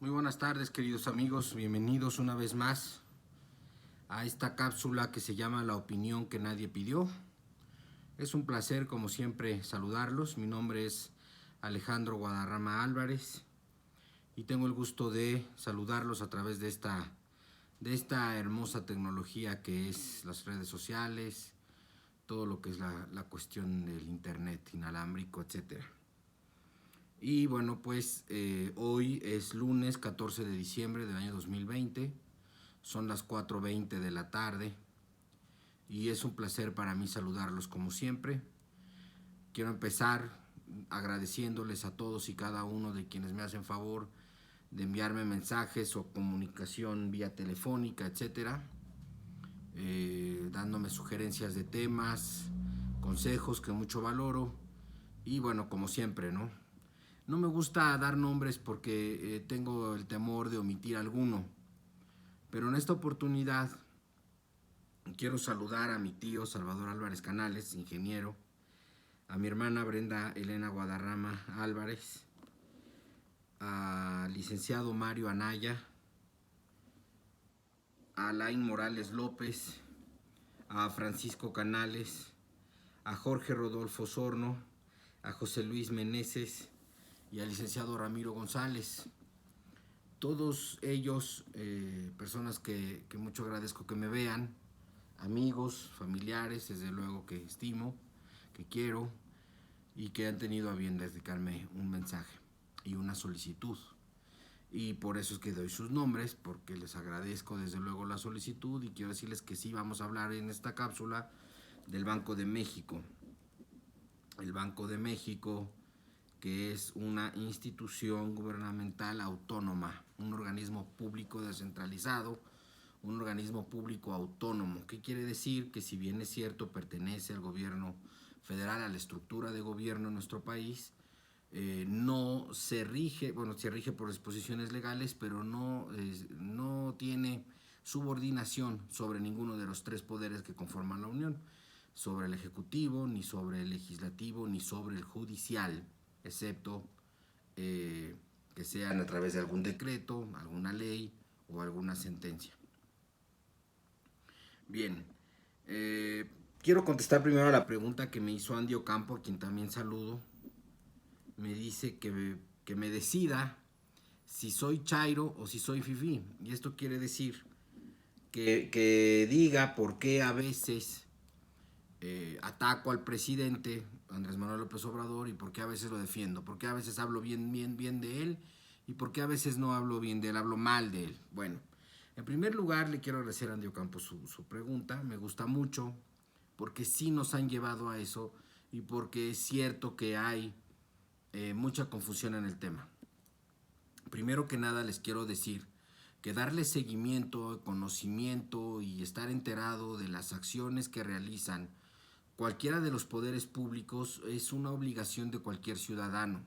Muy buenas tardes, queridos amigos, bienvenidos una vez más a esta cápsula que se llama La opinión que nadie pidió. Es un placer, como siempre, saludarlos. Mi nombre es Alejandro Guadarrama Álvarez y tengo el gusto de saludarlos a través de esta hermosa tecnología que es las redes sociales, todo lo que es la cuestión del internet inalámbrico, etcétera. Y bueno, pues hoy es lunes 14 de diciembre del año 2020, son las 4:20 de la tarde y es un placer para mí saludarlos como siempre. Quiero empezar agradeciéndoles a todos y cada uno de quienes me hacen favor de enviarme mensajes o comunicación vía telefónica, etcétera, dándome sugerencias de temas, consejos que mucho valoro y bueno, como siempre, ¿no? No me gusta dar nombres porque tengo el temor de omitir alguno, pero en esta oportunidad quiero saludar a mi tío Salvador Álvarez Canales, ingeniero, a mi hermana Brenda Elena Guadarrama Álvarez, al licenciado Mario Anaya, a Alain Morales López, a Francisco Canales, a Jorge Rodolfo Sorno, a José Luis Meneses y al licenciado Ramiro González. Todos ellos, personas que mucho agradezco que me vean, amigos, familiares, desde luego que estimo, que quiero y que han tenido a bien dedicarme un mensaje y una solicitud. Y por eso es que doy sus nombres, porque les agradezco desde luego la solicitud y quiero decirles que sí vamos a hablar en esta cápsula del Banco de México. El Banco de México, que es una institución gubernamental autónoma, un organismo público descentralizado, un organismo público autónomo. ¿Qué quiere decir? Que si bien es cierto pertenece al gobierno federal, a la estructura de gobierno en nuestro país, no se rige, bueno, se rige por disposiciones legales, pero no tiene subordinación sobre ninguno de los tres poderes que conforman la Unión, sobre el Ejecutivo, ni sobre el Legislativo, ni sobre el Judicial, excepto que sean a través de algún decreto, alguna ley o alguna sentencia. Bien, quiero contestar primero a la pregunta que me hizo Andy Ocampo, a quien también saludo. Me dice que me decida si soy chairo o si soy fifí. Y esto quiere decir que diga por qué a veces ataco al presidente Andrés Manuel López Obrador y por qué a veces lo defiendo, por qué a veces hablo bien de él y por qué a veces no hablo bien de él, hablo mal de él. Bueno, en primer lugar le quiero agradecer a Andy Ocampo su pregunta, me gusta mucho porque sí nos han llevado a eso y porque es cierto que hay mucha confusión en el tema. Primero que nada les quiero decir que darle seguimiento, conocimiento y estar enterado de las acciones que realizan cualquiera de los poderes públicos es una obligación de cualquier ciudadano.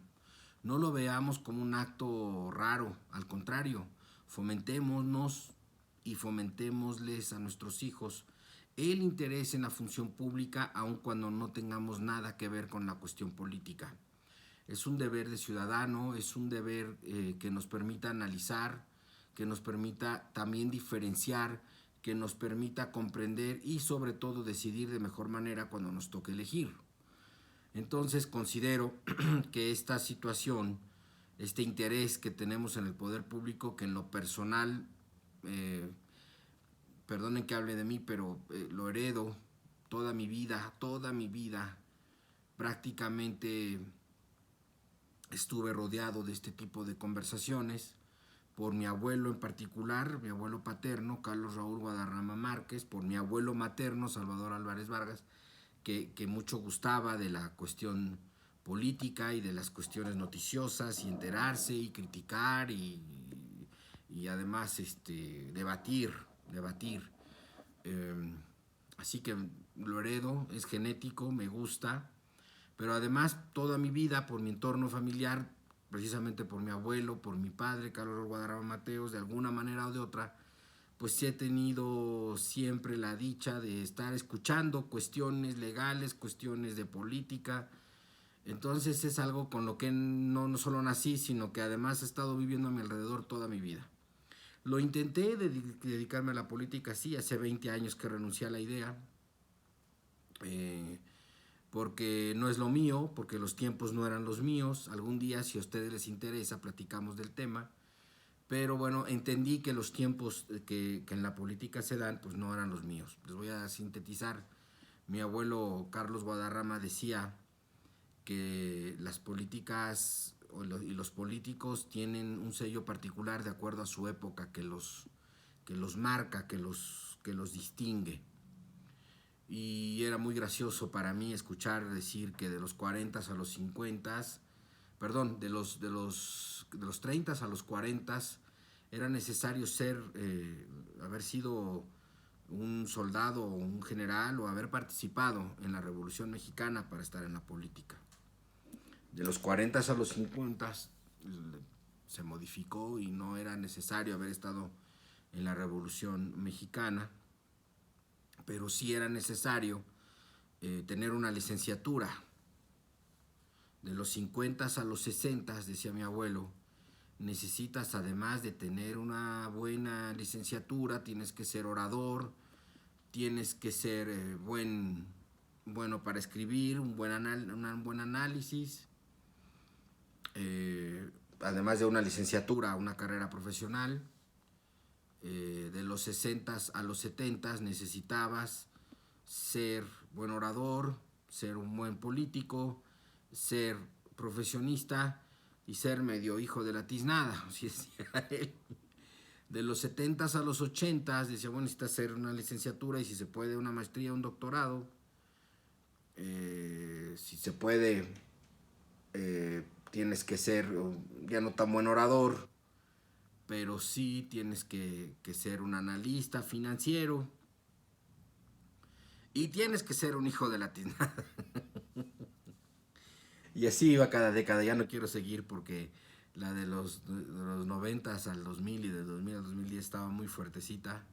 No lo veamos como un acto raro, al contrario, fomentémonos y fomentémosles a nuestros hijos el interés en la función pública aun cuando no tengamos nada que ver con la cuestión política. Es un deber de ciudadano, es un deber que nos permita analizar, que nos permita también diferenciar, que nos permita comprender y sobre todo decidir de mejor manera cuando nos toque elegir. Entonces considero que esta situación, este interés que tenemos en el poder público, que en lo personal, perdonen que hable de mí, pero lo heredo toda mi vida, prácticamente estuve rodeado de este tipo de conversaciones por mi abuelo en particular, mi abuelo paterno, Carlos Raúl Guadarrama Márquez, por mi abuelo materno, Salvador Álvarez Vargas, que mucho gustaba de la cuestión política y de las cuestiones noticiosas y enterarse y criticar y además debatir. Eh, Así que lo heredo, es genético, me gusta, pero además toda mi vida por mi entorno familiar, precisamente por mi abuelo, por mi padre, Carlos Guadarrama Mateos, de alguna manera o de otra, pues sí he tenido siempre la dicha de estar escuchando cuestiones legales, cuestiones de política, Entonces es algo con lo que no solo nací, sino que además he estado viviendo a mi alrededor toda mi vida. Lo intenté dedicarme a la política, sí, hace 20 años que renuncié a la idea, eh, porque no es lo mío, porque los tiempos no eran los míos. Algún día, si a ustedes les interesa, platicamos del tema. Pero bueno, entendí que los tiempos que en la política se dan, pues no eran los míos. Les voy a sintetizar. Mi abuelo Carlos Guadarrama decía que las políticas y los políticos tienen un sello particular de acuerdo a su época que los marca, que los distingue. Y era muy gracioso para mí escuchar decir que de los 40 a los 50, perdón, de los 30 a los 40 era necesario haber sido un soldado o un general o haber participado en la Revolución Mexicana para estar en la política. De los 40 a los 50 se modificó y no era necesario haber estado en la Revolución Mexicana, pero sí era necesario tener una licenciatura. De los 50 a los 60, decía mi abuelo, necesitas, además de tener una buena licenciatura, tienes que ser orador, tienes que ser bueno para escribir, un buen análisis, además de una licenciatura, una carrera profesional. De los 60 a los 70 necesitabas ser buen orador, ser un buen político, ser profesionista y ser medio hijo de la tiznada, así decía él. De los 70 a los 80 decía, bueno, necesitas hacer una licenciatura y si se puede una maestría, un doctorado. Si se puede, tienes que ser ya no tan buen orador, pero sí tienes que ser un analista financiero y tienes que ser un hijo de la tiznada. Y así iba cada década. Ya no quiero seguir porque la de los 90 al 2000 y de 2000 al 2010 estaba muy fuertecita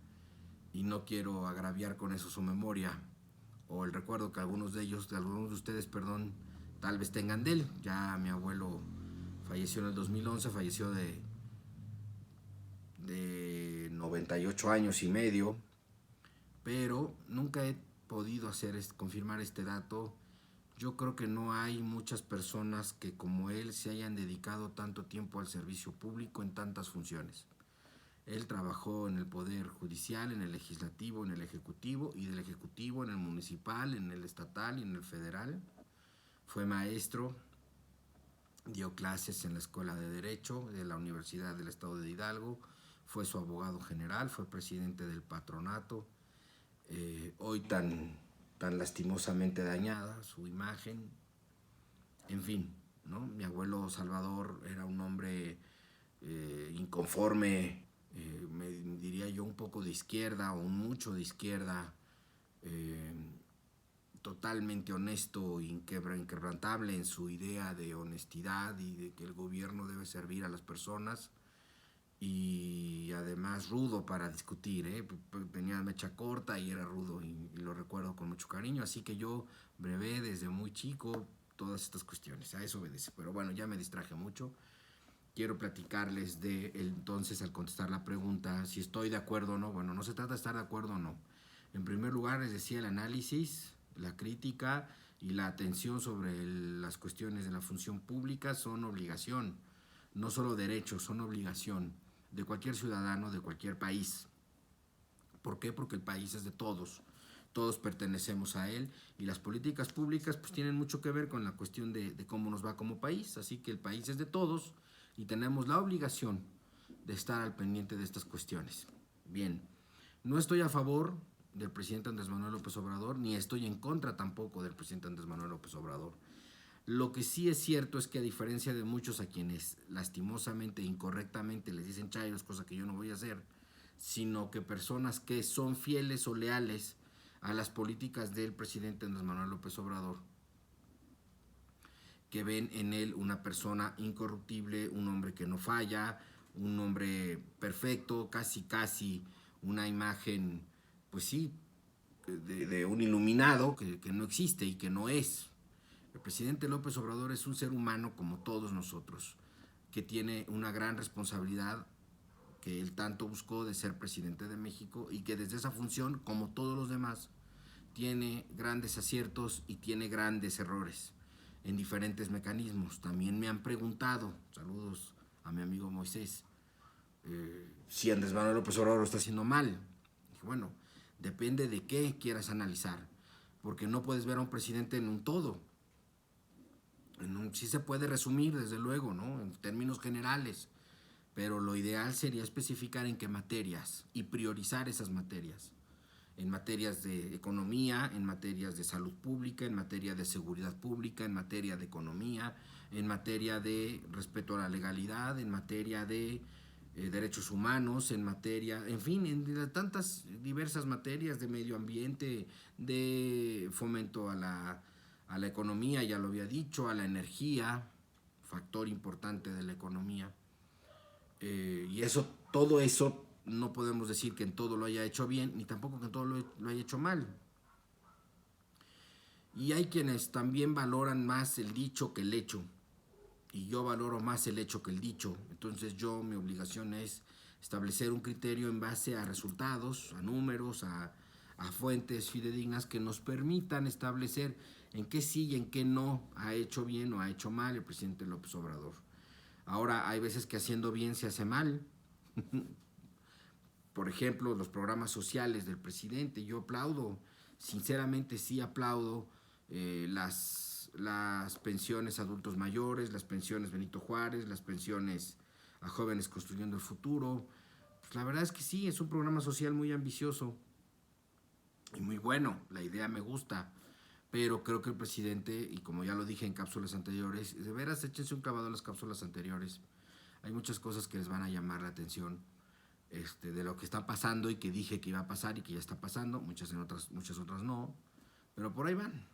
y no quiero agraviar con eso su memoria o el recuerdo que algunos de ustedes, perdón, tal vez tengan de él. Ya mi abuelo falleció en el 2011, falleció de 98 años y medio, pero nunca he podido confirmar este dato. Yo creo que no hay muchas personas que como él se hayan dedicado tanto tiempo al servicio público en tantas funciones. Él trabajó en el Poder Judicial, en el Legislativo, en el Ejecutivo, y del Ejecutivo en el Municipal, en el Estatal y en el Federal. Fue maestro, dio clases en la Escuela de Derecho de la Universidad del Estado de Hidalgo, fue su abogado general, fue presidente del patronato. Hoy tan lastimosamente dañada su imagen. En fin, ¿no? Mi abuelo Salvador era un hombre inconforme, me diría yo un poco de izquierda o un mucho de izquierda, eh, totalmente honesto, inquebrantable en su idea de honestidad y de que el gobierno debe servir a las personas, y además rudo para discutir, tenía mecha corta y era rudo y lo recuerdo con mucho cariño, así que yo brevé desde muy chico todas estas cuestiones, a eso obedece. Pero bueno, ya me distraje mucho. Quiero platicarles de entonces, al contestar la pregunta, si estoy de acuerdo o no. Bueno, no se trata de estar de acuerdo o no. En primer lugar, les decía, el análisis, la crítica y la atención sobre las cuestiones de la función pública son obligación, no solo derechos, son obligación de cualquier ciudadano de cualquier país. ¿Por qué? Porque el país es de todos. Todos pertenecemos a él y las políticas públicas pues tienen mucho que ver con la cuestión de cómo nos va como país. Así que el país es de todos y tenemos la obligación de estar al pendiente de estas cuestiones. Bien, no estoy a favor del presidente Andrés Manuel López Obrador, ni estoy en contra tampoco del presidente Andrés Manuel López Obrador. Lo que sí es cierto es que, a diferencia de muchos a quienes lastimosamente e incorrectamente les dicen chairos, cosa que yo no voy a hacer, sino que personas que son fieles o leales a las políticas del presidente Andrés Manuel López Obrador, que ven en él una persona incorruptible, un hombre que no falla, un hombre perfecto, casi una imagen, pues sí, de un iluminado que no existe y que no es. El presidente López Obrador es un ser humano como todos nosotros, que tiene una gran responsabilidad que él tanto buscó de ser presidente de México y que desde esa función, como todos los demás, tiene grandes aciertos y tiene grandes errores en diferentes mecanismos. También me han preguntado, saludos a mi amigo Moisés, si Andrés Manuel López Obrador lo está haciendo mal. Dije, bueno, depende de qué quieras analizar, porque no puedes ver a un presidente en un todo. Sí se puede resumir, desde luego, ¿no? En términos generales, pero lo ideal sería especificar en qué materias y priorizar esas materias. En materias de economía, en materias de salud pública, en materia de seguridad pública, en materia de economía, en materia de respeto a la legalidad, en materia de derechos humanos, en materia, en fin, en tantas diversas materias de medio ambiente, de fomento a la economía, ya lo había dicho, a la energía, factor importante de la economía. Y eso, todo eso, no podemos decir que en todo lo haya hecho bien, ni tampoco que en todo lo haya hecho mal. Y hay quienes también valoran más el dicho que el hecho. Y yo valoro más el hecho que el dicho. Entonces mi obligación es establecer un criterio en base a resultados, a números, a fuentes fidedignas que nos permitan establecer en qué sí y en qué no ha hecho bien o ha hecho mal el presidente López Obrador. Ahora, hay veces que haciendo bien se hace mal. Por ejemplo, los programas sociales del presidente. Yo aplaudo, sinceramente sí aplaudo las pensiones a adultos mayores, las pensiones Benito Juárez, las pensiones a jóvenes construyendo el futuro. Pues la verdad es que sí, es un programa social muy ambicioso y muy bueno. La idea me gusta, pero creo que el presidente, y como ya lo dije en cápsulas anteriores, de veras échense un clavado a las cápsulas anteriores. Hay muchas cosas que les van a llamar la atención de lo que está pasando y que dije que iba a pasar y que ya está pasando, muchas otras no, pero por ahí van.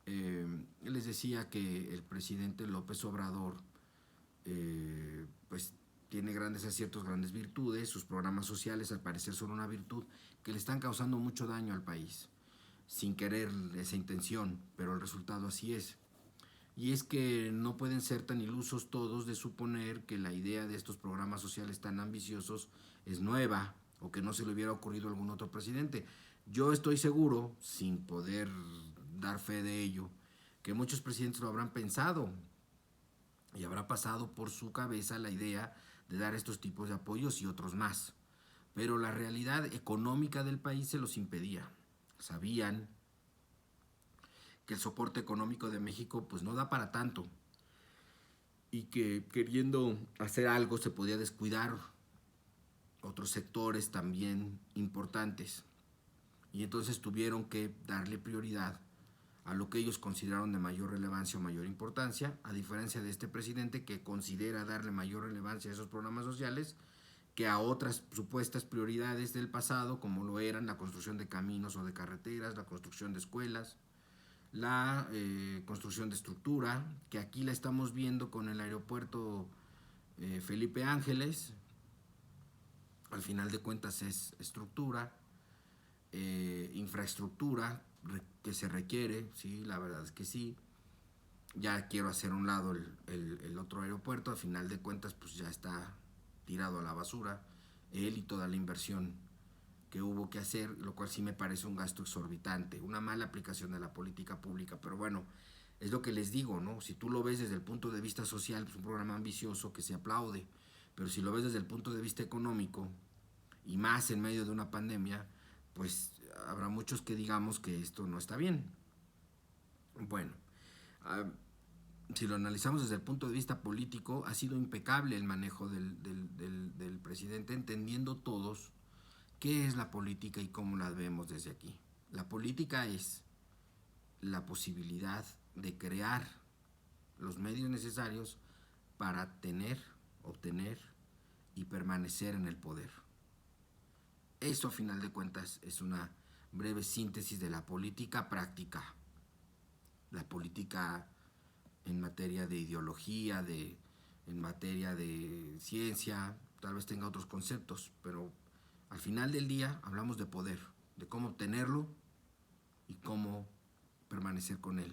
Les decía que el presidente López Obrador pues tiene grandes aciertos, grandes virtudes. Sus programas sociales al parecer son una virtud que le están causando mucho daño al país, sin querer esa intención, pero el resultado así es. Y es que no pueden ser tan ilusos todos de suponer que la idea de estos programas sociales tan ambiciosos es nueva o que no se le hubiera ocurrido a algún otro presidente. Yo estoy seguro, sin poder dar fe de ello, que muchos presidentes lo habrán pensado y habrá pasado por su cabeza la idea de dar estos tipos de apoyos y otros más. Pero la realidad económica del país se los impedía. Sabían que el soporte económico de México pues no da para tanto y que queriendo hacer algo se podía descuidar otros sectores también importantes, y entonces tuvieron que darle prioridad a lo que ellos consideraron de mayor relevancia o mayor importancia, a diferencia de este presidente que considera darle mayor relevancia a esos programas sociales que a otras supuestas prioridades del pasado, como lo eran la construcción de caminos o de carreteras, la construcción de escuelas, la construcción de estructura, que aquí la estamos viendo con el aeropuerto Felipe Ángeles. Al final de cuentas es estructura, infraestructura que se requiere, sí, la verdad es que sí. Ya quiero hacer a un lado el otro aeropuerto, al final de cuentas pues ya está tirado a la basura, él y toda la inversión que hubo que hacer, lo cual sí me parece un gasto exorbitante, una mala aplicación de la política pública, pero bueno, es lo que les digo, ¿no? Si tú lo ves desde el punto de vista social, pues un programa ambicioso que se aplaude, pero si lo ves desde el punto de vista económico, y más en medio de una pandemia, pues habrá muchos que digamos que esto no está bien. Bueno, si lo analizamos desde el punto de vista político, ha sido impecable el manejo del presidente, entendiendo todos qué es la política y cómo la vemos desde aquí. La política es la posibilidad de crear los medios necesarios para tener, obtener y permanecer en el poder. Eso, a final de cuentas, es una breve síntesis de la política práctica. La política en materia de ideología, en materia de ciencia, tal vez tenga otros conceptos, pero al final del día hablamos de poder, de cómo obtenerlo y cómo permanecer con él.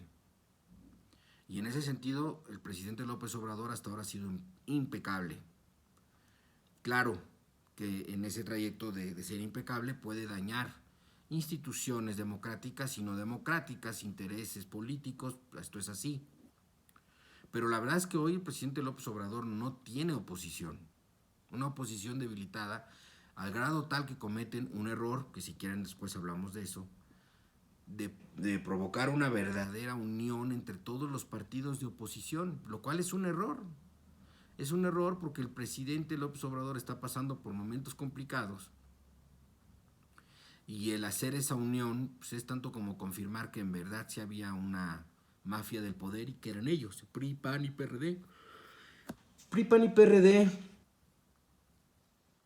Y en ese sentido, el presidente López Obrador hasta ahora ha sido impecable. Claro que en ese trayecto de ser impecable puede dañar instituciones democráticas y no democráticas, intereses políticos, esto es así. Pero la verdad es que hoy el presidente López Obrador no tiene oposición, una oposición debilitada al grado tal que cometen un error, que si quieren después hablamos de eso, de provocar una verdadera unión entre todos los partidos de oposición, lo cual es un error. Es un error porque el presidente López Obrador está pasando por momentos complicados y el hacer esa unión pues, es tanto como confirmar que en verdad sí había una mafia del poder y que eran ellos, PRI, PAN y PRD. PRI, PAN y PRD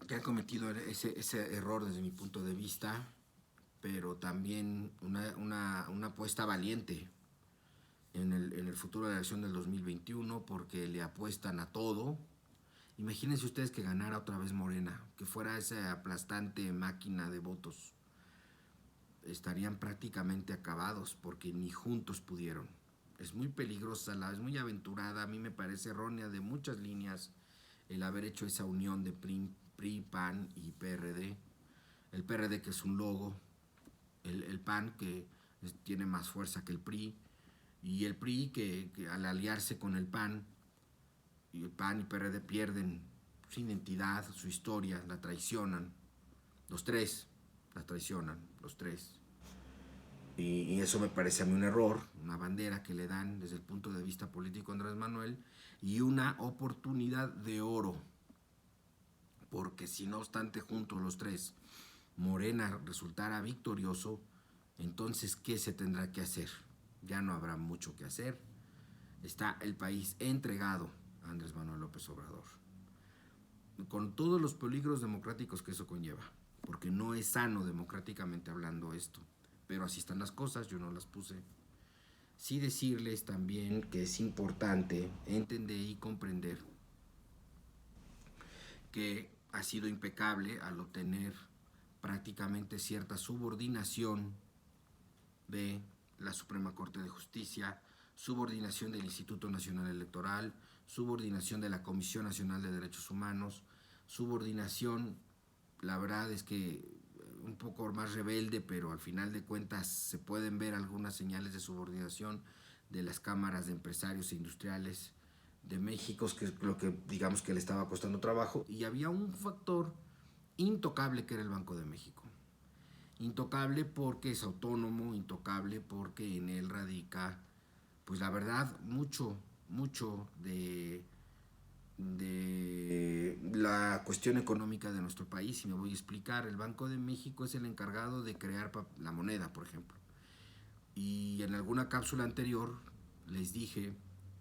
que han cometido ese error desde mi punto de vista, pero también una apuesta valiente en el futuro de la elección del 2021 porque le apuestan a todo. Imagínense ustedes que ganara otra vez Morena, que fuera esa aplastante máquina de votos. Estarían prácticamente acabados porque ni juntos pudieron. Es muy peligrosa, es muy aventurada, a mí me parece errónea de muchas líneas el haber hecho esa unión de PRI, PAN y PRD. El PRD que es un logo, el PAN que tiene más fuerza que el PRI, y el PRI que al aliarse con el PAN, y el PAN y PRD pierden su identidad, su historia, la traicionan. Los tres la traicionan, los tres. Y eso me parece a mí un error, una bandera que le dan desde el punto de vista político a Andrés Manuel y una oportunidad de oro. Porque si no obstante juntos los tres Morena resultara victorioso, entonces ¿qué se tendrá que hacer? Ya no habrá mucho que hacer. Está el país entregado a Andrés Manuel López Obrador, con todos los peligros democráticos que eso conlleva, porque no es sano democráticamente hablando esto, pero así están las cosas, yo no las puse. Sí decirles también que es importante entender y comprender que ha sido impecable al obtener prácticamente cierta subordinación de la Suprema Corte de Justicia, subordinación del Instituto Nacional Electoral, subordinación de la Comisión Nacional de Derechos Humanos, subordinación, la verdad es que un poco más rebelde, pero al final de cuentas se pueden ver algunas señales de subordinación de las cámaras de empresarios e industriales de México, que es lo que digamos que le estaba costando trabajo, y había un factor intocable que era el Banco de México. Intocable porque es autónomo, intocable porque en él radica, pues la verdad, mucho de la cuestión económica de nuestro país. Y me voy a explicar, el Banco de México es el encargado de crear la moneda, por ejemplo. Y en alguna cápsula anterior les dije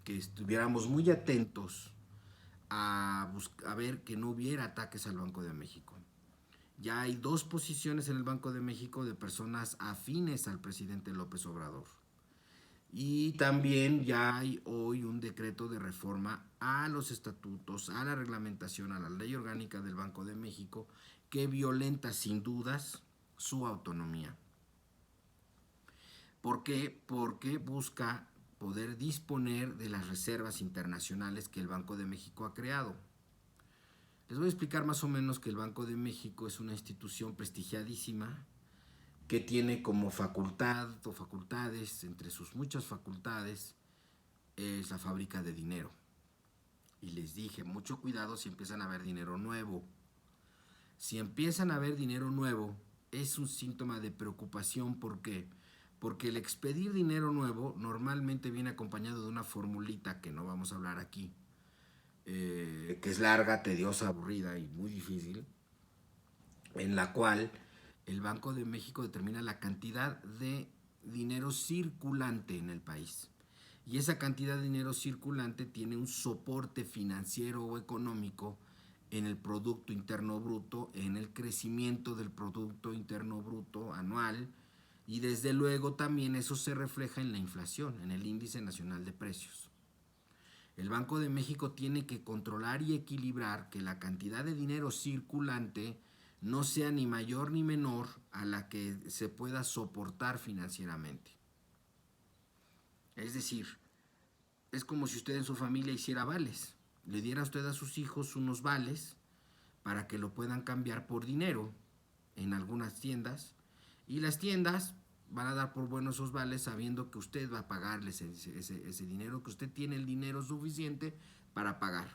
que estuviéramos muy atentos a ver que no hubiera ataques al Banco de México. Ya hay 2 posiciones en el Banco de México de personas afines al presidente López Obrador. Y también ya hay hoy un decreto de reforma a los estatutos, a la reglamentación, a la ley orgánica del Banco de México, que violenta sin dudas su autonomía. ¿Por qué? Porque busca poder disponer de las reservas internacionales que el Banco de México ha creado. Les voy a explicar más o menos que el Banco de México es una institución prestigiadísima que tiene como facultad o facultades, entre sus muchas facultades, es la fábrica de dinero. Y les dije, mucho cuidado si empiezan a ver dinero nuevo. Si empiezan a ver dinero nuevo, es un síntoma de preocupación. ¿Por qué? Porque el expedir dinero nuevo normalmente viene acompañado de una formulita que no vamos a hablar aquí, que es larga, tediosa, aburrida y muy difícil, en la cual el Banco de México determina la cantidad de dinero circulante en el país. Y esa cantidad de dinero circulante tiene un soporte financiero o económico en el Producto Interno Bruto, en el crecimiento del Producto Interno Bruto anual, y desde luego también eso se refleja en la inflación, en el Índice Nacional de Precios. El Banco de México tiene que controlar y equilibrar que la cantidad de dinero circulante no sea ni mayor ni menor a la que se pueda soportar financieramente. Es decir, es como si usted en su familia hiciera vales. Le diera usted a sus hijos unos vales para que lo puedan cambiar por dinero en algunas tiendas. Y las tiendas van a dar por buenos esos vales sabiendo que usted va a pagarles ese dinero, que usted tiene el dinero suficiente para pagar.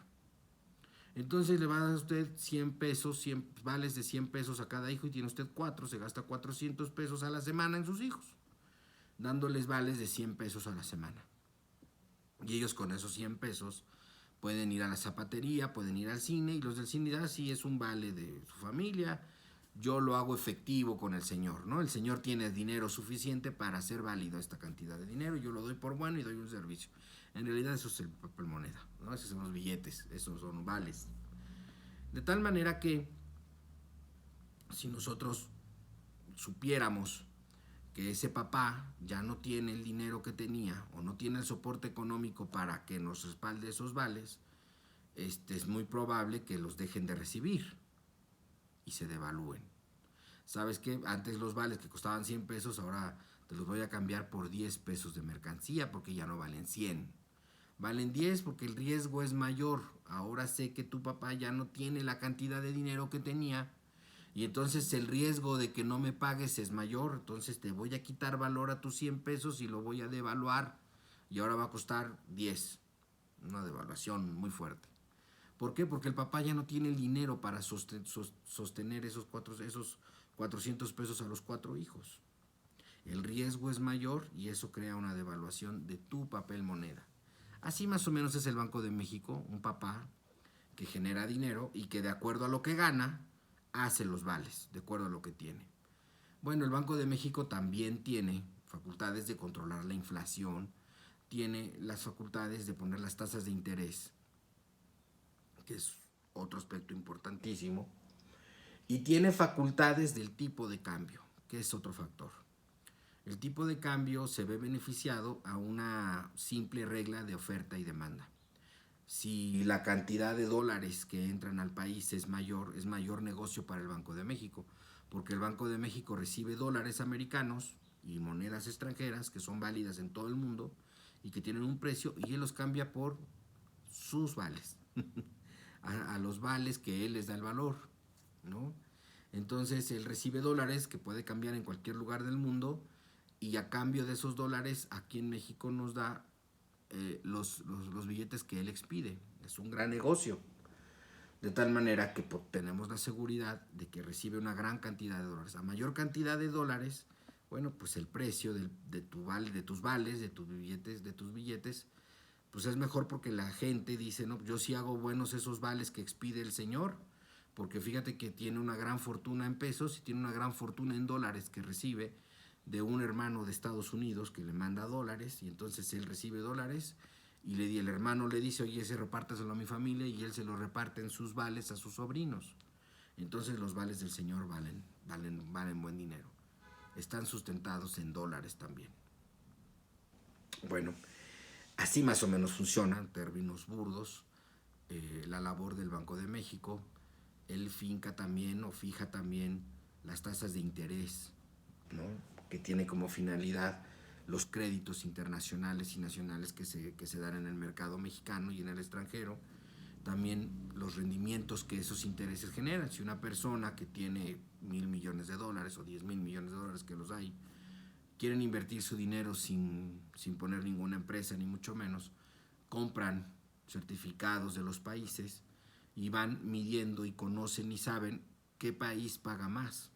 Entonces le va a dar a usted 100 pesos, 100 vales de 100 pesos a cada hijo y tiene usted 4, se gasta 400 pesos a la semana en sus hijos, dándoles vales de 100 pesos a la semana. Y ellos con esos 100 pesos pueden ir a la zapatería, pueden ir al cine, y los del cine dirán, sí, es un vale de su familia, yo lo hago efectivo con el señor, ¿no? El señor tiene dinero suficiente para hacer válido esta cantidad de dinero, yo lo doy por bueno y doy un servicio. En realidad eso es el papel moneda, ¿no? Esos son los billetes, esos son vales. De tal manera que si nosotros supiéramos que ese papá ya no tiene el dinero que tenía o no tiene el soporte económico para que nos respalde esos vales, es muy probable que los dejen de recibir y se devalúen. ¿Sabes qué? Antes los vales que costaban 100 pesos, ahora te los voy a cambiar por 10 pesos de mercancía porque ya no valen 100. Valen 10 porque el riesgo es mayor. Ahora sé que tu papá ya no tiene la cantidad de dinero que tenía y entonces el riesgo de que no me pagues es mayor. Entonces te voy a quitar valor a tus 100 pesos y lo voy a devaluar y ahora va a costar 10. Una devaluación muy fuerte. ¿Por qué? Porque el papá ya no tiene el dinero para sostener esos 400 pesos a los 4 hijos. El riesgo es mayor y eso crea una devaluación de tu papel moneda. Así más o menos es el Banco de México, un papá que genera dinero y que de acuerdo a lo que gana, hace los vales, de acuerdo a lo que tiene. Bueno, el Banco de México también tiene facultades de controlar la inflación, tiene las facultades de poner las tasas de interés, que es otro aspecto importantísimo, y tiene facultades del tipo de cambio, que es otro factor. El tipo de cambio se ve beneficiado a una simple regla de oferta y demanda. Si la cantidad de dólares que entran al país es mayor negocio para el Banco de México, porque el Banco de México recibe dólares americanos y monedas extranjeras que son válidas en todo el mundo y que tienen un precio y él los cambia por sus vales, a los vales que él les da el valor, ¿no? Entonces él recibe dólares que puede cambiar en cualquier lugar del mundo y a cambio de esos dólares aquí en México nos da los billetes que él expide. Es un gran negocio. De tal manera que tenemos la seguridad de que recibe una gran cantidad de dólares. A mayor cantidad de dólares, bueno, pues el precio de tus vales, de tus billetes, pues es mejor porque la gente dice, no, yo sí hago buenos esos vales que expide el señor, porque fíjate que tiene una gran fortuna en pesos y tiene una gran fortuna en dólares que recibe de un hermano de Estados Unidos que le manda dólares y entonces él recibe dólares y el hermano le dice, oye, ese repártaselo a mi familia y él se lo reparte en sus vales a sus sobrinos. Entonces los vales del señor valen buen dinero. Están sustentados en dólares también. Bueno, así más o menos funciona, en términos burdos, la labor del Banco de México. Él finca también o fija también las tasas de interés, ¿no? Que tiene como finalidad los créditos internacionales y nacionales que se dan en el mercado mexicano y en el extranjero. También los rendimientos que esos intereses generan. Si una persona que tiene 1,000 millones de dólares o 10,000 millones de dólares, que los hay, quieren invertir su dinero sin poner ninguna empresa, ni mucho menos, compran certificados de los países y van midiendo y conocen y saben qué país paga más.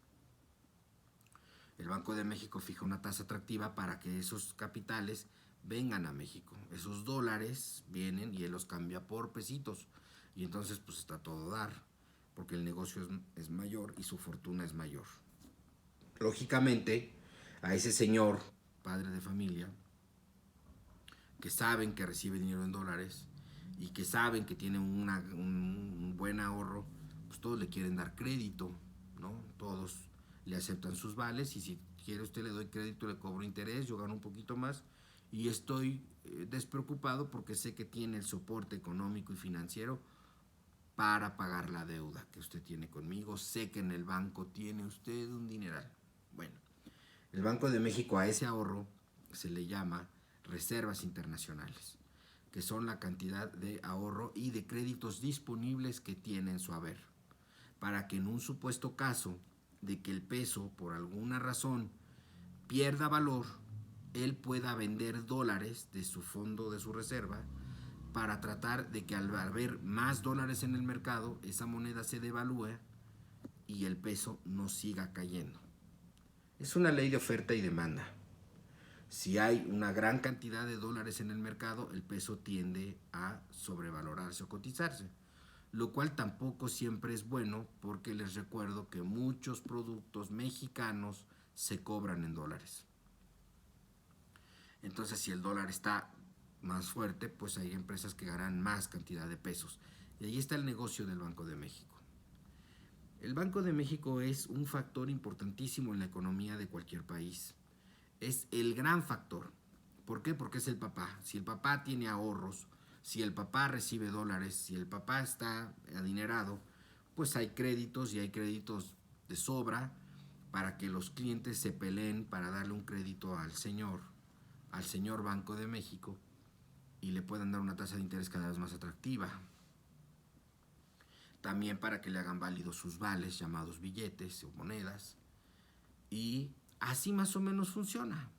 El Banco de México fija una tasa atractiva para que esos capitales vengan a México. Esos dólares vienen y él los cambia por pesitos. Y entonces pues está todo dar, porque el negocio es mayor y su fortuna es mayor. Lógicamente, a ese señor, padre de familia, que saben que recibe dinero en dólares y que saben que tiene un buen ahorro, pues todos le quieren dar crédito, ¿no? Todos le aceptan sus vales y si quiere usted le doy crédito, le cobro interés, yo gano un poquito más y estoy despreocupado porque sé que tiene el soporte económico y financiero para pagar la deuda que usted tiene conmigo, sé que en el banco tiene usted un dineral. Bueno, el Banco de México a ese ahorro se le llama reservas internacionales, que son la cantidad de ahorro y de créditos disponibles que tiene en su haber, para que en un supuesto caso de que el peso por alguna razón pierda valor, él pueda vender dólares de su fondo, de su reserva, para tratar de que al haber más dólares en el mercado, esa moneda se devalúe y el peso no siga cayendo. Es una ley de oferta y demanda. Si hay una gran cantidad de dólares en el mercado, el peso tiende a sobrevalorarse o cotizarse, lo cual tampoco siempre es bueno, porque les recuerdo que muchos productos mexicanos se cobran en dólares. Entonces, si el dólar está más fuerte, pues hay empresas que ganan más cantidad de pesos. Y ahí está el negocio del Banco de México. El Banco de México es un factor importantísimo en la economía de cualquier país. Es el gran factor. ¿Por qué? Porque es el papá. Si el papá tiene ahorros, si el papá recibe dólares, si el papá está adinerado, pues hay créditos, y hay créditos de sobra para que los clientes se peleen para darle un crédito al señor Banco de México, y le puedan dar una tasa de interés cada vez más atractiva. También para que le hagan válidos sus vales, llamados billetes o monedas. Y así más o menos funciona.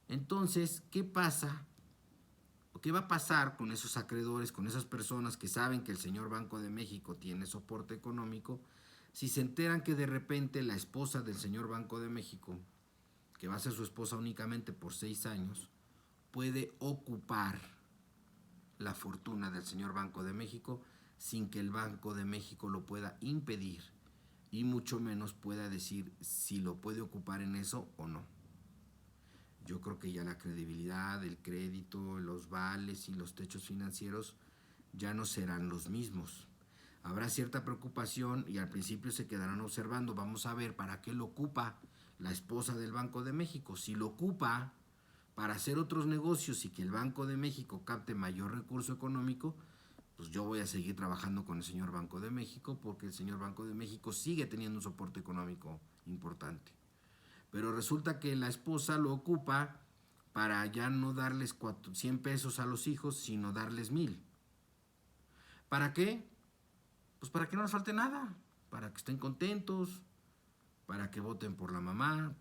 Entonces, ¿qué pasa? ¿Qué va a pasar con esos acreedores, con esas personas que saben que el señor Banco de México tiene soporte económico, si se enteran que de repente la esposa del señor Banco de México, que va a ser su esposa únicamente por 6 años, puede ocupar la fortuna del señor Banco de México sin que el Banco de México lo pueda impedir, y mucho menos pueda decir si lo puede ocupar en eso o no? Yo creo que ya la credibilidad, el crédito, los vales y los techos financieros ya no serán los mismos. Habrá cierta preocupación y al principio se quedarán observando. Vamos a ver para qué lo ocupa la esposa del Banco de México. Si lo ocupa para hacer otros negocios y que el Banco de México capte mayor recurso económico, pues yo voy a seguir trabajando con el señor Banco de México, porque el señor Banco de México sigue teniendo un soporte económico importante. Pero resulta que la esposa lo ocupa para ya no darles 100 pesos a los hijos, sino darles 1000. ¿Para qué? Pues para que no les falte nada, para que estén contentos, para que voten por la mamá,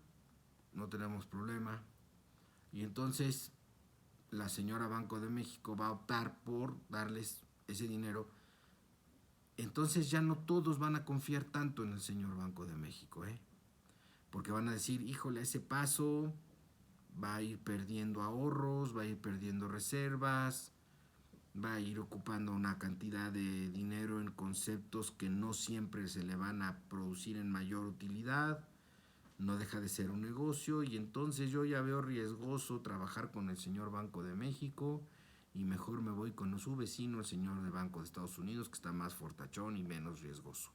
no tenemos problema. Y entonces la señora Banco de México va a optar por darles ese dinero. Entonces ya no todos van a confiar tanto en el señor Banco de México, porque van a decir, híjole, a ese paso va a ir perdiendo ahorros, va a ir perdiendo reservas, va a ir ocupando una cantidad de dinero en conceptos que no siempre se le van a producir en mayor utilidad. No deja de ser un negocio, y entonces yo ya veo riesgoso trabajar con el señor Banco de México, y mejor me voy con su vecino, el señor del Banco de Estados Unidos, que está más fortachón y menos riesgoso.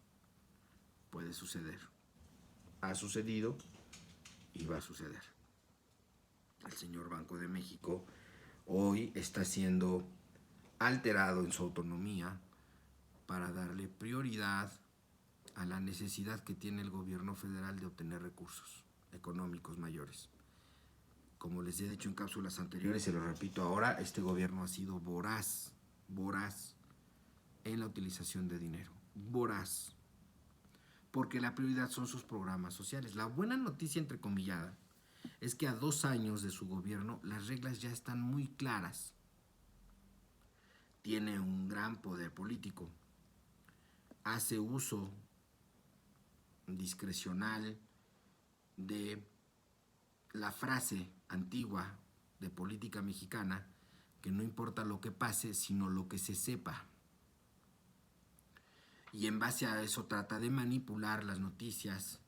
Puede suceder. Ha sucedido y va a suceder. El señor Banco de México hoy está siendo alterado en su autonomía para darle prioridad a la necesidad que tiene el gobierno federal de obtener recursos económicos mayores. Como les he dicho en cápsulas anteriores, se lo repito ahora, este gobierno ha sido voraz en la utilización de dinero. Voraz. Porque la prioridad son sus programas sociales. La buena noticia, entrecomillada, es que a 2 años de su gobierno las reglas ya están muy claras. Tiene un gran poder político. Hace uso discrecional de la frase antigua de política mexicana, que no importa lo que pase, sino lo que se sepa. Y en base a eso trata de manipular las noticias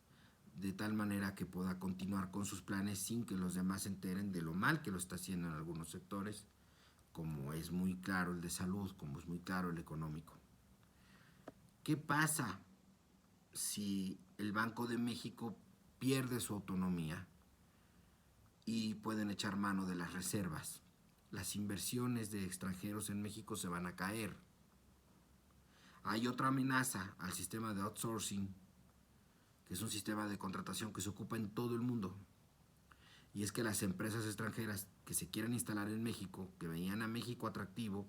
de tal manera que pueda continuar con sus planes sin que los demás se enteren de lo mal que lo está haciendo en algunos sectores, como es muy claro el de salud, como es muy claro el económico. ¿Qué pasa si el Banco de México pierde su autonomía y pueden echar mano de las reservas? Las inversiones de extranjeros en México se van a caer. Hay otra amenaza al sistema de outsourcing, que es un sistema de contratación que se ocupa en todo el mundo. y es que las empresas extranjeras que se quieren instalar en México, que veían a México atractivo,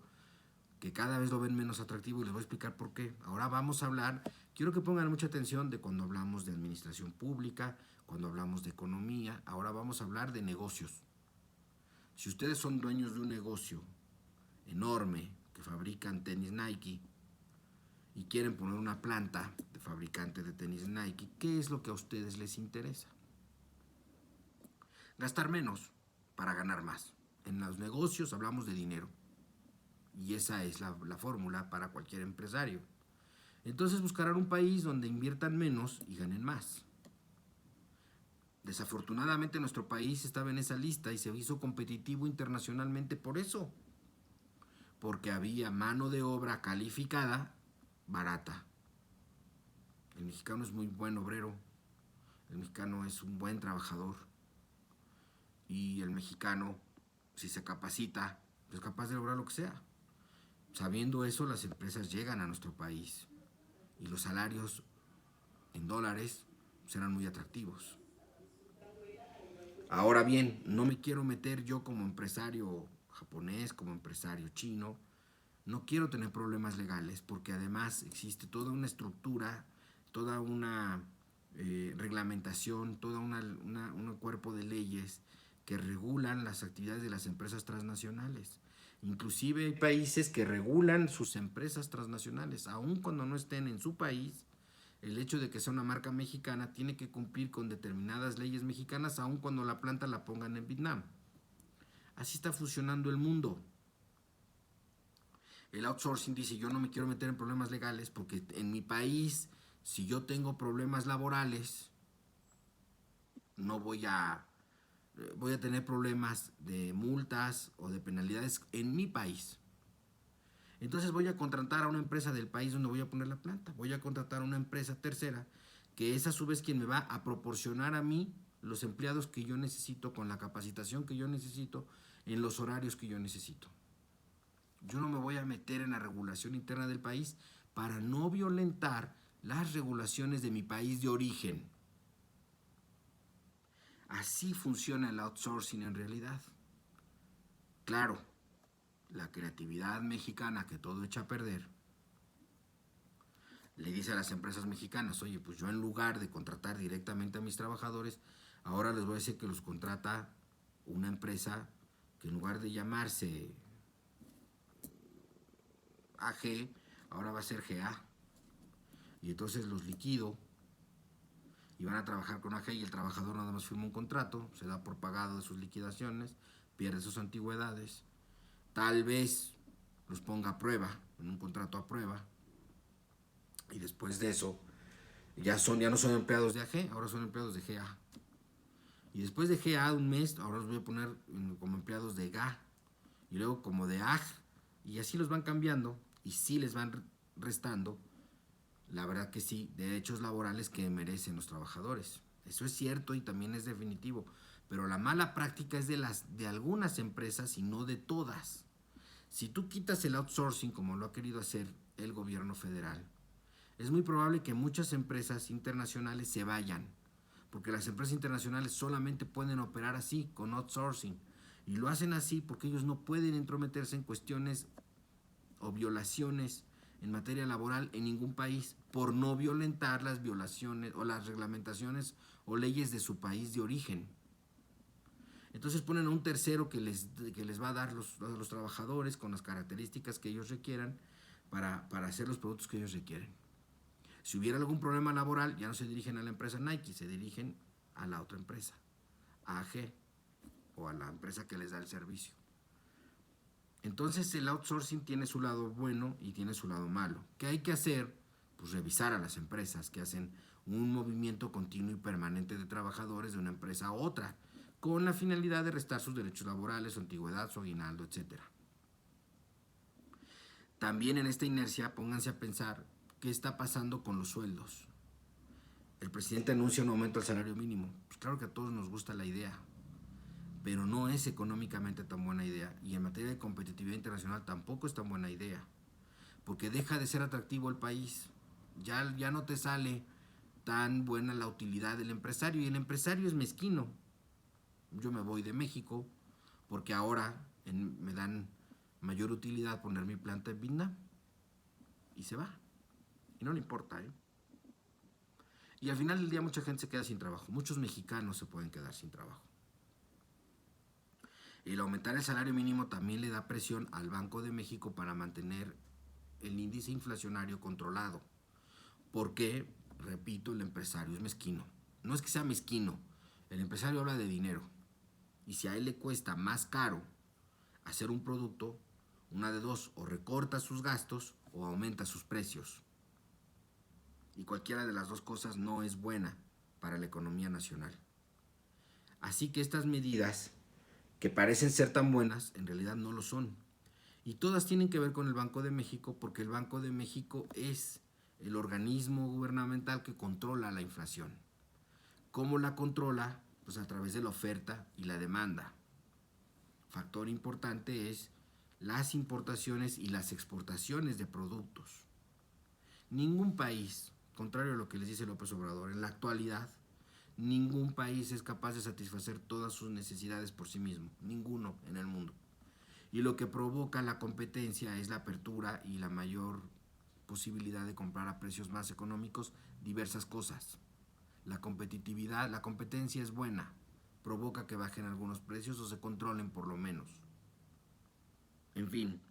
que cada vez lo ven menos atractivo, y les voy a explicar por qué. Ahora vamos a hablar, quiero que pongan mucha atención de cuando hablamos de administración pública, cuando hablamos de economía, ahora vamos a hablar de negocios. Si ustedes son dueños de un negocio enorme que fabrican tenis Nike y quieren poner una planta de fabricante de tenis Nike, ¿qué es lo que a ustedes les interesa? Gastar menos para ganar más. En los negocios hablamos de dinero y esa es la fórmula para cualquier empresario. Entonces buscarán un país donde inviertan menos y ganen más. Desafortunadamente nuestro país estaba en esa lista y se hizo competitivo internacionalmente por eso, porque había mano de obra calificada barata. El mexicano es muy buen obrero, el mexicano es un buen trabajador y el mexicano, si se capacita, es capaz de lograr lo que sea. Sabiendo eso, las empresas llegan a nuestro país y los salarios en dólares serán muy atractivos. Ahora bien, no me quiero meter yo como empresario japonés, como empresario chino. No quiero tener problemas legales porque además existe toda una estructura, toda una reglamentación, todo un cuerpo de leyes que regulan las actividades de las empresas transnacionales. Inclusive hay países que regulan sus empresas transnacionales, aun cuando no estén en su país. El hecho de que sea una marca mexicana tiene que cumplir con determinadas leyes mexicanas, aun cuando la planta la pongan en Vietnam. Así está funcionando el mundo. El outsourcing dice, yo no me quiero meter en problemas legales porque en mi país, si yo tengo problemas laborales, no voy a tener problemas de multas o de penalidades en mi país. Entonces voy a contratar a una empresa del país donde voy a poner la planta. Voy a contratar a una empresa tercera que es a su vez quien me va a proporcionar a mí los empleados que yo necesito con la capacitación que yo necesito en los horarios que yo necesito. Yo no me voy a meter en la regulación interna del país para no violentar las regulaciones de mi país de origen. Así funciona el outsourcing en realidad. Claro, la creatividad mexicana que todo echa a perder, le dice a las empresas mexicanas, oye, pues yo en lugar de contratar directamente a mis trabajadores, ahora les voy a decir que los contrata una empresa que en lugar de llamarse AG, ahora va a ser GA. Y entonces los liquido y van a trabajar con AG y el trabajador nada más firma un contrato, se da por pagado de sus liquidaciones, pierde sus antigüedades, tal vez los ponga a prueba, en un contrato a prueba, y después de eso ya no son empleados de AG, ahora son empleados de GA. Y después de GA un mes, ahora los voy a poner como empleados de GA, y luego como de AG, y así los van cambiando, y sí les van restando, la verdad que sí, derechos laborales que merecen los trabajadores. Eso es cierto y también es definitivo, pero la mala práctica es de algunas empresas y no de todas. Si tú quitas el outsourcing como lo ha querido hacer el gobierno federal, es muy probable que muchas empresas internacionales se vayan, porque las empresas internacionales solamente pueden operar así, con outsourcing, y lo hacen así porque ellos no pueden entrometerse en cuestiones o violaciones en materia laboral en ningún país por no violentar las violaciones o las reglamentaciones o leyes de su país de origen. Entonces ponen a un tercero que les va a dar a los trabajadores con las características que ellos requieran para hacer los productos que ellos requieren. Si hubiera algún problema laboral, ya no se dirigen a la empresa Nike, se dirigen a la otra empresa, a AG, o a la empresa que les da el servicio. Entonces el outsourcing tiene su lado bueno y tiene su lado malo. ¿Qué hay que hacer? Pues revisar a las empresas que hacen un movimiento continuo y permanente de trabajadores de una empresa a otra, con la finalidad de restar sus derechos laborales, su antigüedad, su aguinaldo, etc. También en esta inercia pónganse a pensar qué está pasando con los sueldos. El presidente anuncia un aumento al salario mínimo. Pues claro que a todos nos gusta la idea, pero no es económicamente tan buena idea y en materia de competitividad internacional tampoco es tan buena idea, porque deja de ser atractivo el país, ya no te sale tan buena la utilidad del empresario y el empresario es mezquino. yo me voy de México porque ahora me dan mayor utilidad poner mi planta en Vietnam y se va. Y no le importa, ¿eh? Y al final del día mucha gente se queda sin trabajo. Muchos mexicanos se pueden quedar sin trabajo. El aumentar el salario mínimo también le da presión al Banco de México para mantener el índice inflacionario controlado. Porque, repito, el empresario es mezquino. No es que sea mezquino, el empresario habla de dinero. Y si a él le cuesta más caro hacer un producto, una de dos, o recorta sus gastos o aumenta sus precios. Y cualquiera de las dos cosas no es buena para la economía nacional. Así que estas medidas, que parecen ser tan buenas, en realidad no lo son. Y todas tienen que ver con el Banco de México, porque el Banco de México es el organismo gubernamental que controla la inflación. ¿Cómo la controla? Pues a través de la oferta y la demanda. Factor importante es las importaciones y las exportaciones de productos. Ningún país, contrario a lo que les dice López Obrador, en la actualidad, ningún país es capaz de satisfacer todas sus necesidades por sí mismo. Ninguno en el mundo. Y lo que provoca la competencia es la apertura y la mayor posibilidad de comprar a precios más económicos diversas cosas. La competitividad, la competencia es buena, provoca que bajen algunos precios o se controlen por lo menos. En fin,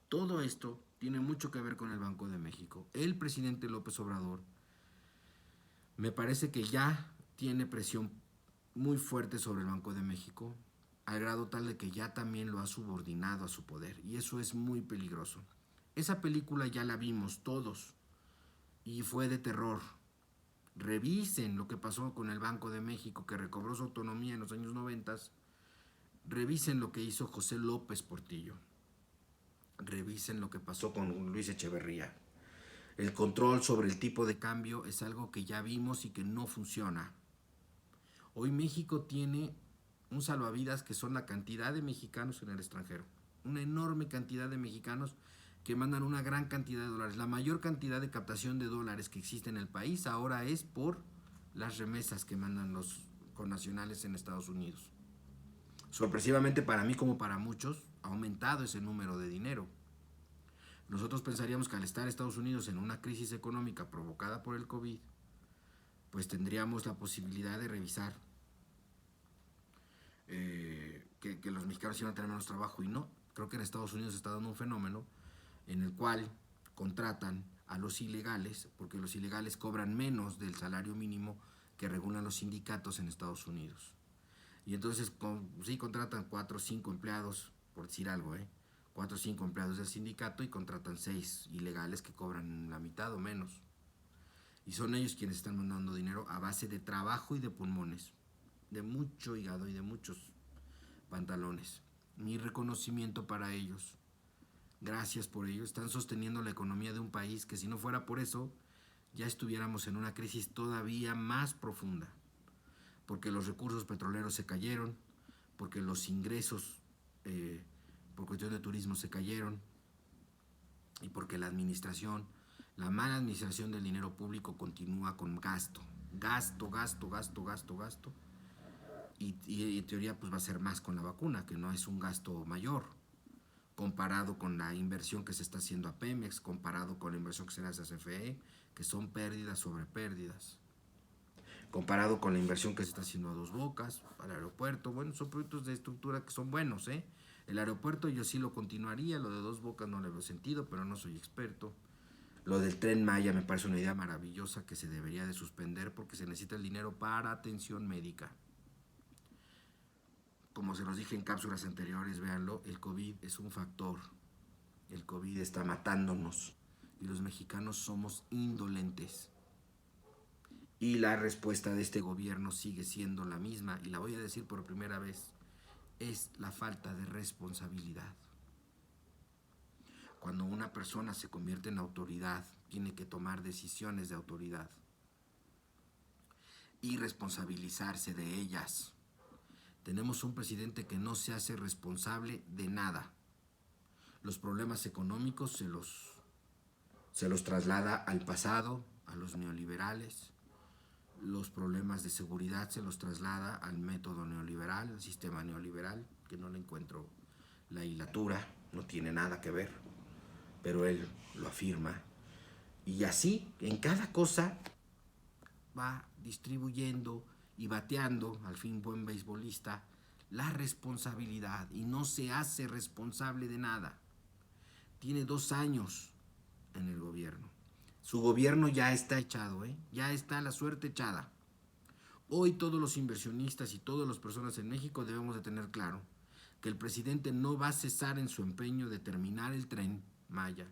todo esto tiene mucho que ver con el Banco de México. El presidente López Obrador me parece que ya tiene presión muy fuerte sobre el Banco de México, al grado tal de que ya también lo ha subordinado a su poder, y eso es muy peligroso. Esa película ya la vimos todos y fue de terror. Revisen lo que pasó con el Banco de México, que recobró su autonomía en los años 90. Revisen lo que hizo José López Portillo. Revisen lo que pasó con Luis Echeverría. El control sobre el tipo de cambio es algo que ya vimos y que no funciona. Hoy México tiene un salvavidas que son la cantidad de mexicanos en el extranjero. Una enorme cantidad de mexicanos que mandan una gran cantidad de dólares. La mayor cantidad de captación de dólares que existe en el país ahora es por las remesas que mandan los connacionales en Estados Unidos. Sorpresivamente para mí como para muchos ha aumentado ese número de dinero. Nosotros pensaríamos que al estar Estados Unidos en una crisis económica provocada por el COVID, pues tendríamos la posibilidad de revisar que los mexicanos iban a tener menos trabajo, y no. Creo que en Estados Unidos se está dando un fenómeno en el cual contratan a los ilegales, porque los ilegales cobran menos del salario mínimo que regulan los sindicatos en Estados Unidos. Y entonces sí contratan 4 o 5 empleados, por decir algo, 4 o 5 empleados del sindicato, y contratan 6 ilegales que cobran la mitad o menos. Y son ellos quienes están mandando dinero a base de trabajo y de pulmones, de mucho hígado y de muchos pantalones. Mi reconocimiento para ellos. Gracias por ello. Están sosteniendo la economía de un país que, si no fuera por eso, ya estuviéramos en una crisis todavía más profunda. Porque los recursos petroleros se cayeron, porque los ingresos por cuestión de turismo se cayeron, y porque la administración, la mala administración del dinero público continúa con gasto. Y en teoría pues va a ser más con la vacuna, que no es un gasto mayor, comparado con la inversión que se está haciendo a Pemex, comparado con la inversión que se hace a CFE, que son pérdidas sobre pérdidas, comparado con la inversión que se está haciendo a Dos Bocas, al aeropuerto. Bueno, son proyectos de estructura que son buenos, El aeropuerto yo sí lo continuaría, lo de Dos Bocas no le veo sentido, pero no soy experto. Lo del Tren Maya me parece una idea maravillosa que se debería de suspender, porque se necesita el dinero para atención médica. Como se los dije en cápsulas anteriores, véanlo, el COVID es un factor. El COVID está matándonos y los mexicanos somos indolentes. Y la respuesta de este gobierno sigue siendo la misma, y la voy a decir por primera vez: es la falta de responsabilidad. Cuando una persona se convierte en autoridad, tiene que tomar decisiones de autoridad y responsabilizarse de ellas. Tenemos un presidente que no se hace responsable de nada. Los problemas económicos se los traslada al pasado, a los neoliberales. los problemas de seguridad se los traslada al método neoliberal, al sistema neoliberal, que no le encuentro la hilatura, no tiene nada que ver, pero él lo afirma. Y así, en cada cosa, va distribuyendo y bateando, al fin buen beisbolista, la responsabilidad, y no se hace responsable de nada. Tiene 2 años en el gobierno. Su gobierno ya está echado, ya está la suerte echada. Hoy todos los inversionistas y todas las personas en México debemos de tener claro que el presidente no va a cesar en su empeño de terminar el tren Maya,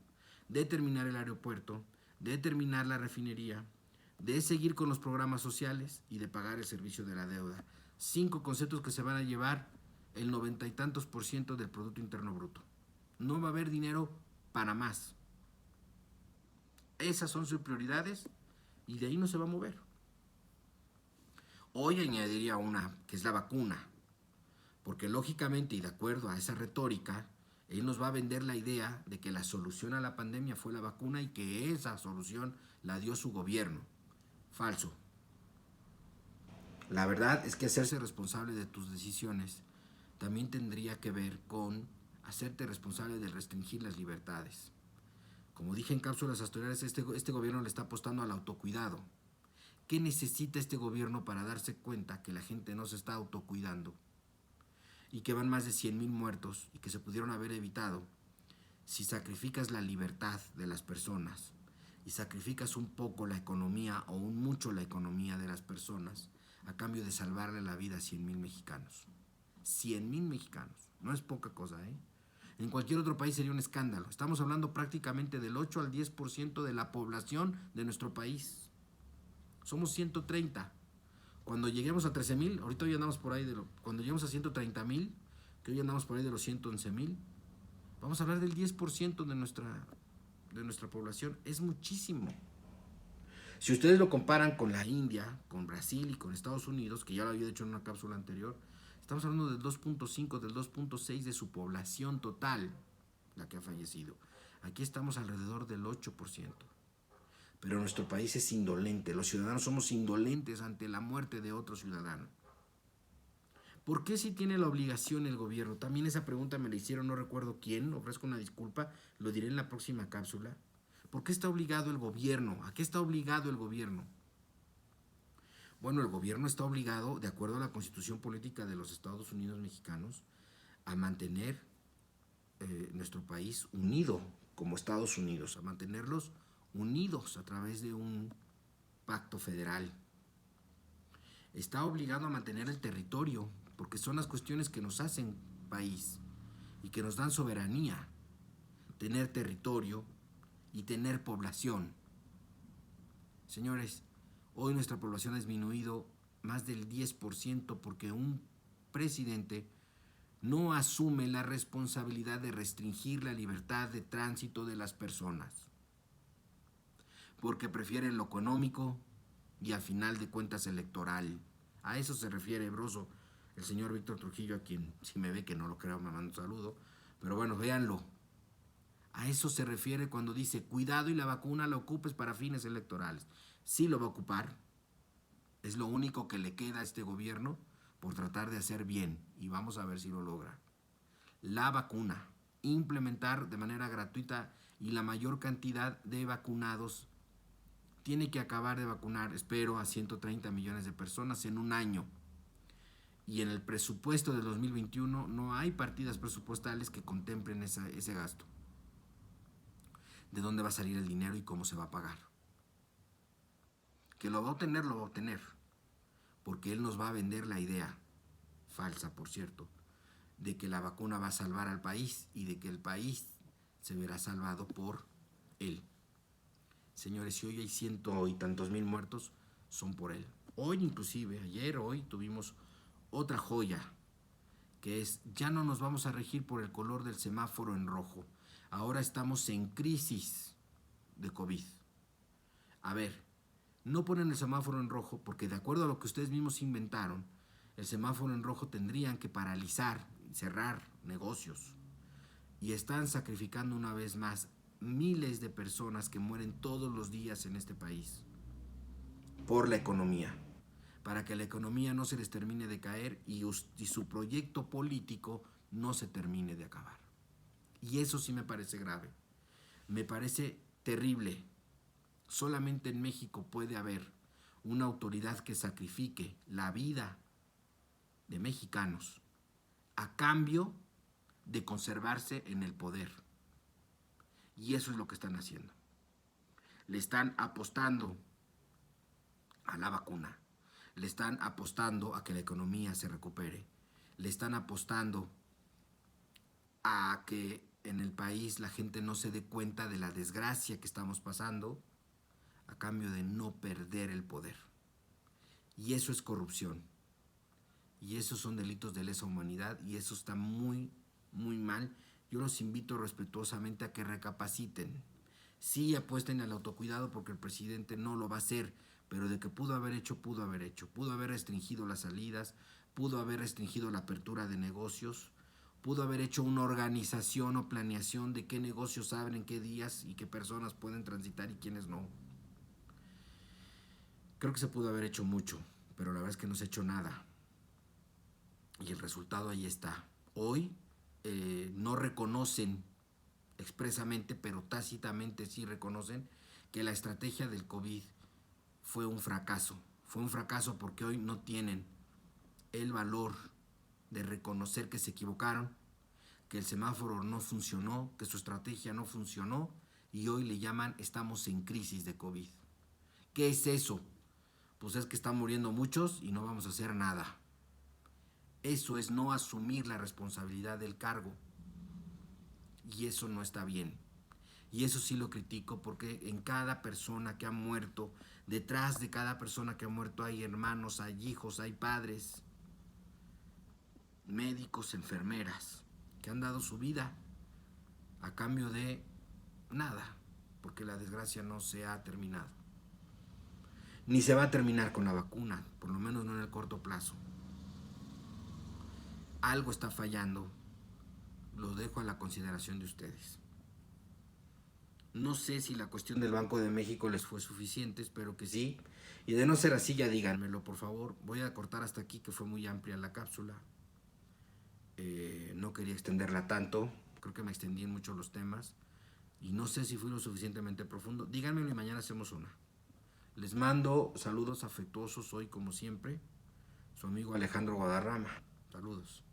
de terminar el aeropuerto, de terminar la refinería, de seguir con los programas sociales y de pagar el servicio de la deuda. 5 conceptos que se van a llevar el 90 y tantos % del Producto Interno Bruto. No va a haber dinero para más. Esas son sus prioridades y de ahí no se va a mover. Hoy añadiría una, que es la vacuna, porque lógicamente y de acuerdo a esa retórica, él nos va a vender la idea de que la solución a la pandemia fue la vacuna y que esa solución la dio su gobierno. Falso. La verdad es que hacerse responsable de tus decisiones también tendría que ver con hacerte responsable de restringir las libertades. Como dije en cápsulas astoriales, este gobierno le está apostando al autocuidado. ¿Qué necesita este gobierno para darse cuenta que la gente no se está autocuidando? Y que van más de 100,000 muertos y que se pudieron haber evitado si sacrificas la libertad de las personas y sacrificas un poco la economía o un mucho la economía de las personas a cambio de salvarle la vida a 100,000 mexicanos. 100,000 mexicanos, no es poca cosa, En cualquier otro país sería un escándalo. Estamos hablando prácticamente del 8 al 10% de la población de nuestro país. Somos 130. Cuando lleguemos a 13,000, ahorita hoy andamos por ahí cuando lleguemos a 130,000, que hoy andamos por ahí de los 111,000, vamos a hablar del 10% de nuestra población. Es muchísimo. Si ustedes lo comparan con la India, con Brasil y con Estados Unidos, que ya lo había dicho en una cápsula anterior, estamos hablando del 2.5, del 2.6 de su población total, la que ha fallecido. Aquí estamos alrededor del 8%. Pero nuestro país es indolente, los ciudadanos somos indolentes ante la muerte de otro ciudadano. ¿Por qué si tiene la obligación el gobierno? También esa pregunta me la hicieron, no recuerdo quién, ofrezco una disculpa, lo diré en la próxima cápsula. ¿Por qué está obligado el gobierno? ¿A qué está obligado el gobierno? Bueno, el gobierno está obligado, de acuerdo a la Constitución Política de los Estados Unidos Mexicanos, a mantener nuestro país unido como Estados Unidos, a mantenerlos unidos a través de un pacto federal. Está obligado a mantener el territorio, porque son las cuestiones que nos hacen país y que nos dan soberanía, tener territorio y tener población. Señores, hoy nuestra población ha disminuido más del 10% porque un presidente no asume la responsabilidad de restringir la libertad de tránsito de las personas, porque prefieren lo económico y al final de cuentas electoral. A eso se refiere, broso, el señor Víctor Trujillo, a quien si me ve que no lo creo me manda un saludo, pero bueno, véanlo. A eso se refiere cuando dice, cuidado y la vacuna la ocupes para fines electorales. Sí lo va a ocupar, es lo único que le queda a este gobierno por tratar de hacer bien, y vamos a ver si lo logra. La vacuna, implementar de manera gratuita y la mayor cantidad de vacunados. Tiene que acabar de vacunar, espero, a 130 millones de personas en un año. Y en el presupuesto del 2021 no hay partidas presupuestales que contemplen ese gasto. ¿De dónde va a salir el dinero y cómo se va a pagar? Que lo va a obtener, lo va a obtener. Porque él nos va a vender la idea, falsa por cierto, de que la vacuna va a salvar al país y de que el país se verá salvado por él. Señores, si hoy hay 100 y tantos mil muertos, son por él. Hoy inclusive, hoy tuvimos otra joya, que es, ya no nos vamos a regir por el color del semáforo en rojo. Ahora estamos en crisis de COVID. A ver, no ponen el semáforo en rojo porque de acuerdo a lo que ustedes mismos inventaron, el semáforo en rojo tendrían que paralizar, cerrar negocios. Y están sacrificando una vez más miles de personas que mueren todos los días en este país por la economía, para que la economía no se les termine de caer y su proyecto político no se termine de acabar. Y eso sí me parece grave, me parece terrible. Solamente en México puede haber una autoridad que sacrifique la vida de mexicanos a cambio de conservarse en el poder. Y eso es lo que están haciendo. Le están apostando a la vacuna, le están apostando a que la economía se recupere, le están apostando a que en el país la gente no se dé cuenta de la desgracia que estamos pasando a cambio de no perder el poder. Y eso es corrupción. Y esos son delitos de lesa humanidad y eso está muy, muy mal. Yo los invito respetuosamente a que recapaciten. Sí, apuesten al autocuidado porque el presidente no lo va a hacer, pero de que pudo haber hecho, pudo haber hecho. Pudo haber restringido las salidas, pudo haber restringido la apertura de negocios, pudo haber hecho una organización o planeación de qué negocios abren, qué días y qué personas pueden transitar y quiénes no. Creo que se pudo haber hecho mucho, pero la verdad es que no se ha hecho nada. Y el resultado ahí está. Hoy no reconocen expresamente, pero tácitamente sí reconocen que la estrategia del COVID fue un fracaso. Fue un fracaso porque hoy no tienen el valor de reconocer que se equivocaron, que el semáforo no funcionó, que su estrategia no funcionó y hoy le llaman estamos en crisis de COVID. ¿Qué es eso? Pues es que están muriendo muchos y no vamos a hacer nada. Eso es no asumir la responsabilidad del cargo. Y eso no está bien. Y eso sí lo critico porque en cada persona que ha muerto, detrás de cada persona que ha muerto hay hermanos, hay hijos, hay padres, médicos, enfermeras, que han dado su vida a cambio de nada, porque la desgracia no se ha terminado. Ni se va a terminar con la vacuna, por lo menos no en el corto plazo. Algo está fallando, lo dejo a la consideración de ustedes. No sé si la cuestión del Banco de México les fue suficiente, espero que sí. Y de no ser así, ya díganmelo, por favor. Voy a cortar hasta aquí, que fue muy amplia la cápsula. No quería extenderla tanto, creo que me extendí en mucho los temas. Y no sé si fui lo suficientemente profundo. Díganmelo y mañana hacemos una. Les mando saludos afectuosos hoy, como siempre. Su amigo Alejandro Guadarrama. Saludos.